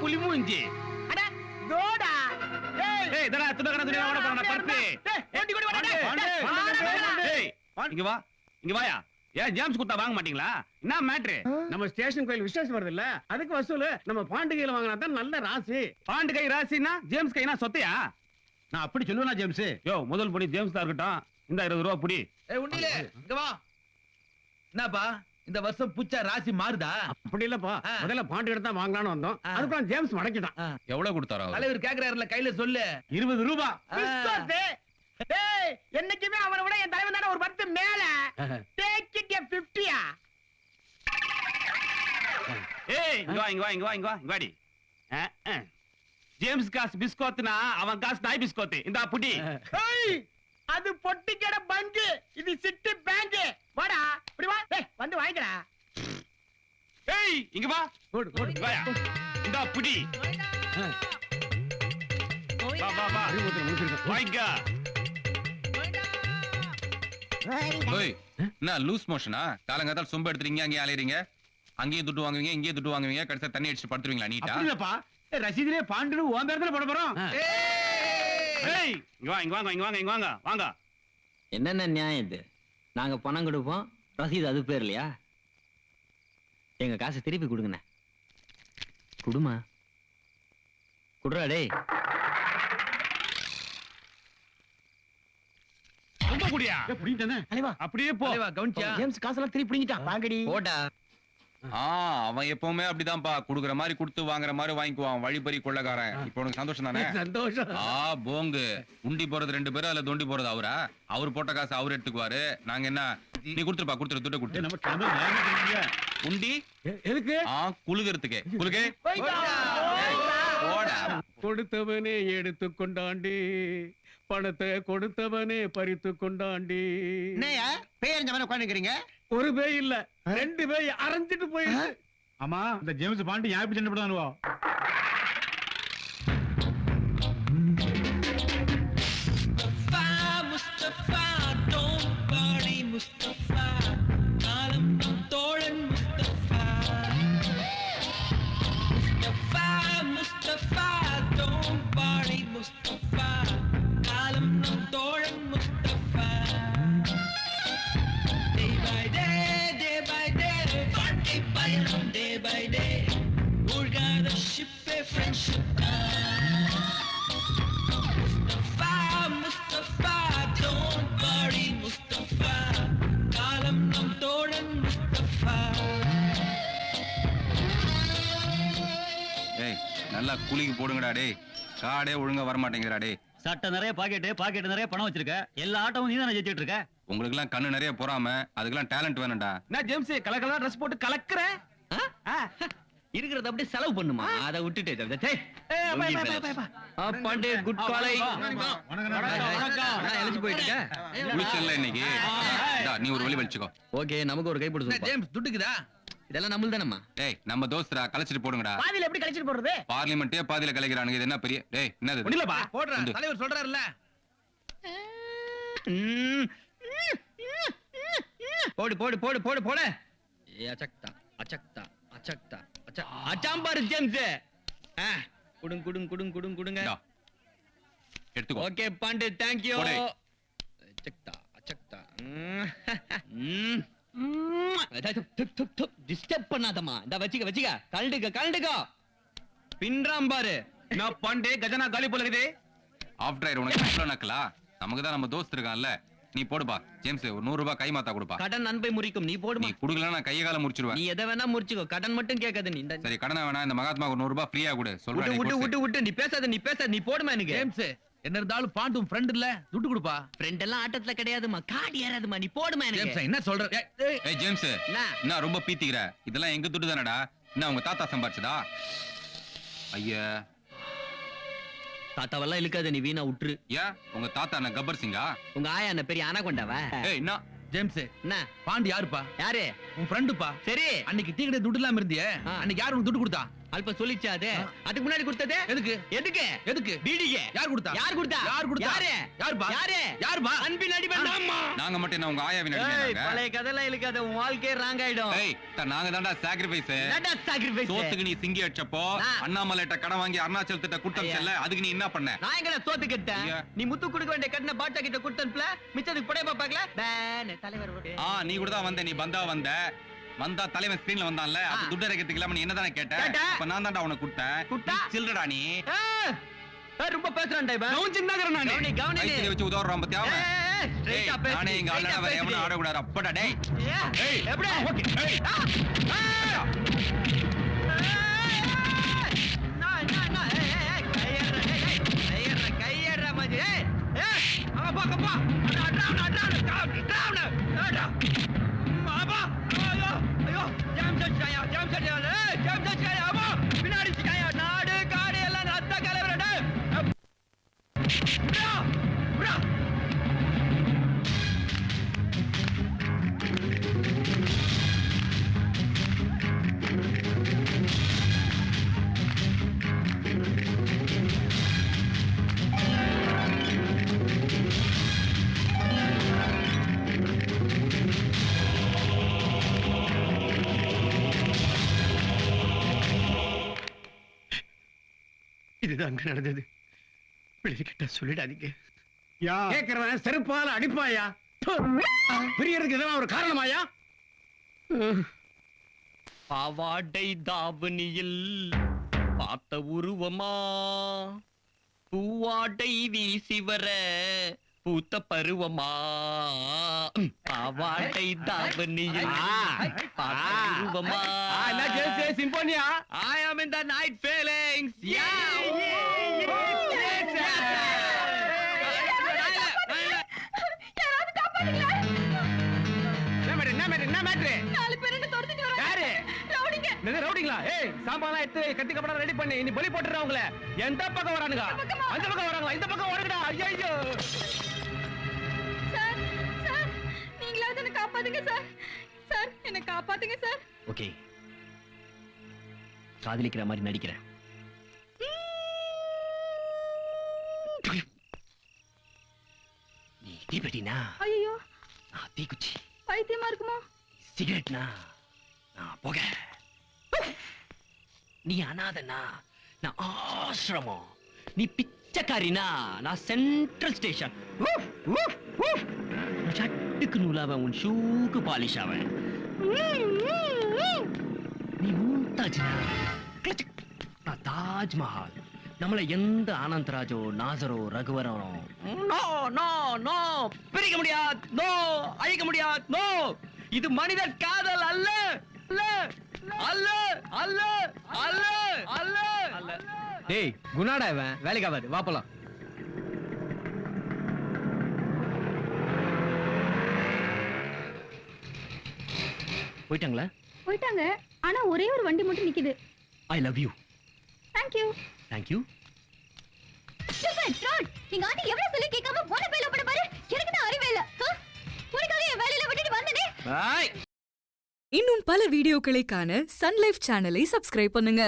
புலி மூஞ்சி. அட தோடா. ஏய் இதடா துணகன துணி ஓட போறா பர்த்தி. ஓடி ஓடி வாடா. ஏய் இங்க வா. இங்க வாயா. ஏன் ஜேம்ஸ் குத்தா வாங்க மாட்டீங்களா? என்ன மேட்ரு? நம்ம ஸ்டேஷன் கோயில் விசேஷம் வருது இல்ல, அதுக்கு வசூல் நம்ம பாண்டுகையில வாங்கினா தான் நல்ல ராசி. பாண்டு கை ராசினா ஜேம்ஸ் கைனா சொத்தையா? நான் அப்படி சொல்லுவேனா ஜேம்ஸ்? யோ முதல் படி ஜேம்ஸ் தான் இருக்கட்டும். இந்த 20 ரூபா புடி. உண்டியில இங்க வா. என்னப்பா இந்த வருஷம் புச்சா ராசி மாறுதா? அப்படி இல்லப்பா, முதல்ல பாண்டு தான் வாங்கலாம்னு வந்தோம். அதுக்கு ஜேம்ஸ் மடக்கிட்டான். எவ்வளவு கொடுத்தாரோ? தலைவர் கேக்குறாருல, கையில சொல்லு. 20 ரூபா. ஏய் என்னைக்குமே அவனை விட என் தலைவன் தான ஒரு 10 மேல. டேக் இட் 50யா? ஏய் இங்க வா இங்க வா இங்க வா இங்க வா இங்க வாடி. ஜேம்ஸ் காசு பிஸ்கோத்னா அவன் காசு நாய் பிஸ்கோத். இந்த புடி. ஏய் அது பொட்டிக்கட பங்கு, இது சிட்டி பேங்க். வாடா இப்படி வா. ஏய் வந்து வாங்கிடா. ஏய் இங்க வா. ஓடு ஓடு. வாயா. இந்த புடி. வா வா வா. வாங்க. ஓய் என்ன லூஸ் மோஷனா? காலங்காத்தால சொம்ப எடுத்துறீங்க, அங்கே அலையறீங்க. அங்கேயும் துட்டு வாங்குவீங்க, இங்கேயும் துட்டு வாங்குவீங்க, கடைசியா தண்ணி அடிச்சு படுத்துவீங்களா நீட்டா? இல்லப்பா, ரசீதிலே பாண்டுன்னு உன் பேர்ல போட போறோம். ஏய் இங்க வா இங்க வாங்க இங்க வாங்க இங்க வாங்க வாங்க. என்னென்ன நியாயம் இது? நாங்க பணம் கொடுப்போம், ரசீது அது பேர் இல்லையா? எங்க காசை திருப்பி கொடுங்கண்ணே. குடுமா குடுறா டேய். ரொம்ப குடியா. புடிங்கதானே? அப்படியே போ. கவனிச்சா? ஜேம்ஸ் காசெல்லாம் திருப்பி பிடிங்கிட்டான். வாங்கடி. போடா. அவன் எப்பவுமே அப்படிதான்ப்பா, குடுக்குற மாதிரி கொடுத்து வாங்குற மாதிரி வாங்கிக்குவான். வழிபறி கொள்ளக்காரன். இப்ப உனக்கு சந்தோஷம் தானே? சந்தோஷம். போங்கு உண்டி போறது 2 பேரும், அதுல தொண்டி போறது அவரா? அவர் போட்ட காசு அவர் எடுத்துக்குவாரு. நாங்க என்ன? நீ கொடுத்துருப்பா, கொடுத்துரு, துட்ட கொடுத்து. நம்ம கிளம்ப வாங்கிட்டீங்க. உண்டி எதுக்கு? குலுகிறதுக்கு. குலுக்கு போடா. கொடுத்தவனே எடுத்து கொண்டாண்டி, பணத்தை கொடுத்தவனே பறித்து கொண்டாண்டி. என்னையா பேரஞ்சவன உட்கார்ந்துக்கிறீங்க? ஒரு பேய் இல்ல, 2 பேய் அரைஞ்சிட்டு போயிருக்கு. ஆமா, இந்த ஜேம்ஸ் பாண்டி யாப்பி சண்டை போடுவானுவோ? Mustafa, don't worry, Mustafa. Kalam tolan Mustafa. Mustafa, Mustafa, don't worry, Mustafa. Kalam tolan Mustafa. Day by day, party by day by day. Urga the ship a friendship. Mustafa, don't worry, Mustafa. Kalam nam tolan Mustafa. ஏய் நல்லா குலுக்கி போடுங்கடா டேய். காடே ஒழுங்கா வர மாட்டேங்கிறா டேய். சட்டை நிறைய பாக்கெட் நிறைய பணம் வச்சிருக்க. எல்லா ஆட்டமும் நீ தானே ஜெயிச்சிட்டு இருக்க. உங்களுக்கு எல்லாம் கண்ணு நிறைய பொறாம, அதுக்கெல்லாம் டேலண்ட் வேணும்டா. நான் ஜேம்ஸ் கலர் கலர் Dress போட்டு கலக்குற. இருக்கிறத அப்படியே செலவு பண்ணுமா? அதை விட்டுட்டு பாண்டே குட் காலை எழுச்சி போயிட்டு குளிச்சல்ல இன்னைக்கு. நீ ஒரு வழி வலிச்சுக்கோ. ஓகே, நமக்கு ஒரு கை பிடிச்சு. ஜேம்ஸ் துட்டுக்குதா? இதெல்லாம் நம்மள தானம்மா. டேய் நம்ம தோஸ்தரா கலச்சிட்டு போடுங்கடா. பாதியில எப்படி கழிச்சிட்டு போறது? பார்லிமெண்டே பாதியில கலைக்கிறானுங்க. இது என்ன பெரிய டேய் என்னது? ஒண்ணுலப்பா. போடுறா, தலைவர் சொல்றாருல்ல. போடு போடு போடு போடு போடு. அச்சக்தா அச்சக்தா அச்சக்தா அச்சாம்பாரு ஜேம்ஸ். குடுங்க குடுங்க குடுங்க குடுங்க குடுங்க. எடுத்துக்கோ. Okay Pandey, thank you. அச்சக்தா அச்சக்தா. டிஸ்டர்ப் பண்ணாதம்மா. இந்த வச்சிக்க வச்சிக்க. கழண்டுக்க கழண்டுக்க. பின்றாம் பாரு. நான் பாண்டே கஜனா காலி போல இருக்குது. ஆஃப்டர் உனக்கு எவ்வளவு நக்கலா? நமக்கு தான் நம்ம தோஸ்த் இருக்கான்ல. நீ போடுப்பா ஜேம்ஸ். ஒரு 100 ரூபாய் கை மாத்தா கொடுப்பா. கடன் அன்பை முறிக்கும். நீ போடு. நீ குடுக்கலன்னா நான் கைய கால முறிச்சிடுவேன். நீ எதை வேணா முறிச்சுக்கோ, கடன் மட்டும் கேட்காத. நீ சரி கடனை வேணா, இந்த மகாத்மா ஒரு 100 ரூபாய் ஃப்ரீயா கொடு. சொல்றேன். விட்டு விட்டு விட்டு நீ பேசாத, நீ பேசாத. நீ போடுமா எனக்கு. ஜேம்ஸ் என்ன இருந்தாலும் பாண்டும் ஃப்ரெண்ட் இல்ல, துட்டு கொடுப்பா. ஃப்ரெண்ட் எல்லாம் ஆட்டத்துல கிடையாதுமா, காடி ஏறாதுமா. நீ போடுமா எனக்கு. ஜேம்ஸ் என்ன சொல்ற? ஏய் ஜேம்ஸ், என்ன ரொம்ப பீத்திக்கிற? இதெல்லாம் எங்க துட்டு தானடா. என்ன உங்க தாத்தா சம்பாரிச்சதா? ஐயா தாத்தாவெல்லாம் இழுக்காத, நீ வீணா விட்டுரு. ஏன் உங்க தாத்தா என்ன கப்பர் சிங்கா? உங்க ஆயா என்ன பெரிய அனகொண்டாவா? ஏய் என்ன ஜேம்ஸ், என்ன பாண்டி யாருப்பா? யாரு? உன் ஃப்ரெண்டுப்பா. சரி, அன்னைக்கு டீ கடை துட்டு இல்லாம இருந்தியே, அன்னைக்கு யாரு உனக்கு துட்டு கொடுத்தா? அல்ப சொல்லிச்சா அது? அதுக்கு முன்னாடி கொடுத்தது எதுக்கு? எதுக்கு? எதுக்கு? பீடிக்கு. யார் கொடுத்தா? யார் கொடுத்தா? யார் கொடுத்தா? யாரு? யாருப்பா? யாரு? யாருப்பா? அன்பின் அடிபன். நாங்க மட்டும் என்ன உங்க ஆயாவின் ஏய், அடிமையாங்க? பழைய கதையெல்லாம் இழுக்காத, உன் வாழ்க்கையே ராங் ஆயிடும். ஏய், நாங்க தான்டா சாக்ரிஃபைஸ். என்னடா sacrifice? சோத்துக்கு நீ சிங்கி அடிச்சப்போ நான். அண்ணாமலைட்ட கடன் வாங்கி அருணாச்சல் திட்ட குட்டம்ல அதுக்கு நீ என்ன பண்ண? நான் எங்கடா சோத்து கட்டேன்? ஐயா. நீ முத்து கொடுக்க வேண்டிய கட்டின பாட்டா கிட்ட கொடுத்தனுப்பல, மிச்சத்துக்கு புடைய பாப்பாக்கல. பேனு, தலைவர் ஓட்டு. நீ கூட தான் வந்த, நீ வந்தா தலைவன் ஸ்கிரீன்ல வந்தான்ல, அப்ப துட்டு இறக்கிறதுக்கு இல்லாம நீ என்னதானே கேட்ட? கேட்டேன். இப்ப நான் தான்டா உனக்கு கொடுத்தேன். குட்டா? சில்றடா நீ. ரொம்ப பேசுறான்டா இவன். கவனி, கவனி நீ. கைத்தில வச்சு உதவுறான் பாத்தியா அவன்? straight ஏய், ஆ பேசு, நானே இங்க straight ஆ ஆளடா, வேற எவனும் பேசு. ஆடக்கூடாது. அப்படா டேய். ஏய், எப்படி? ஏய். ஆ, ஆ. கையேற மஜி. அங்க போ. பின்னாடி நாடு காடு எல்லாம் ரத்த கலவரடா. இதுதான் அங்க நடந்தது. விழுதுகிட்ட சொல்லிடாதீங்க. யா கேக்குறவன் செருப்பால அடிப்பாயா? பிரியறதுக்கு இதெல்லாம் ஒரு காரணமாயா? பாவாடை தாவணியில் பார்த்த உருவமா, பூவாடை வீசி வர பூத்த பருவமா, பாவாடை தாவணியில் பார்த்த உருவமா. என்ன ஜெயிச்சே சிம்போனியா? I am in the night feelings. என்ன மேட்ரு? நாலு பேர் என்ன துரத்திட்டு வராங்க. யாரு? ரவுடிங்க. என்னது ரவுடிங்களா? ஏய், சாம்பார்லாம் எடுத்து கத்தி கப்படா ரெடி பண்ணி இனி பலி போட்டுறா அவங்கள. எந்த பக்கம் வரானுங்க? பக்கமா? அந்த பக்கம் வராங்களா? இந்த பக்கம் ஓடுங்கடா. ஐயோ. சார், சார், நீங்களாவது என்ன காப்பாத்துங்க சார். சார், என்ன காப்பாத்துங்க சார். ஓகே, காதலிக்கிற மாதிரி நடிக்கிறேன். நீ தீப்பெட்டினா ஐயோ, நான் தீக்குச்சி, பைத்தியமா இருக்குமோ? சிகரெட்னா நான் புகை, நீ அனாதனா நான் ஆசிரமம், நீ பிச்சைக்காரினா நான் சென்ட்ரல் ஸ்டேஷன், சட்டுக்கு நூலாவன் உன் ஷூக்கு பாலிஷ் ஆவன், நீ மும்தாஜ்னா நான் தாஜ்மஹால், நம்மள எந்த ஆனந்தராஜோ நாசரோ ரகுவரோ நோ நோ நோ பிரிக்க முடியாது, நோ அழிக்க முடியாது, நோ இது மனிதர் காதல் அல்ல அல்ல அல்ல அல்ல அல்ல அல்ல. டேய் குணாடா இவன், வேலைக்கு ஆகாது, வா போலாம். போயிட்டாங்களா? போயிட்டாங்க. ஆனா ஒரே ஒரு வண்டி மட்டும் நிக்குது. I love you. Thank you. Thank you. Stupid fraud. நீங்க ஆண்டி எவ்வளவு சொல்லி கேட்காம போன பையில போட பாரு. எனக்கு தான் அறிவே இல்ல. உனக்காக என் வேலையில விட்டுட்டு வந்தனே. பை. இன்னும் பல வீடியோக்களை காண சன் லைஃப் சேனலை சப்ஸ்கிரைப் பண்ணுங்க.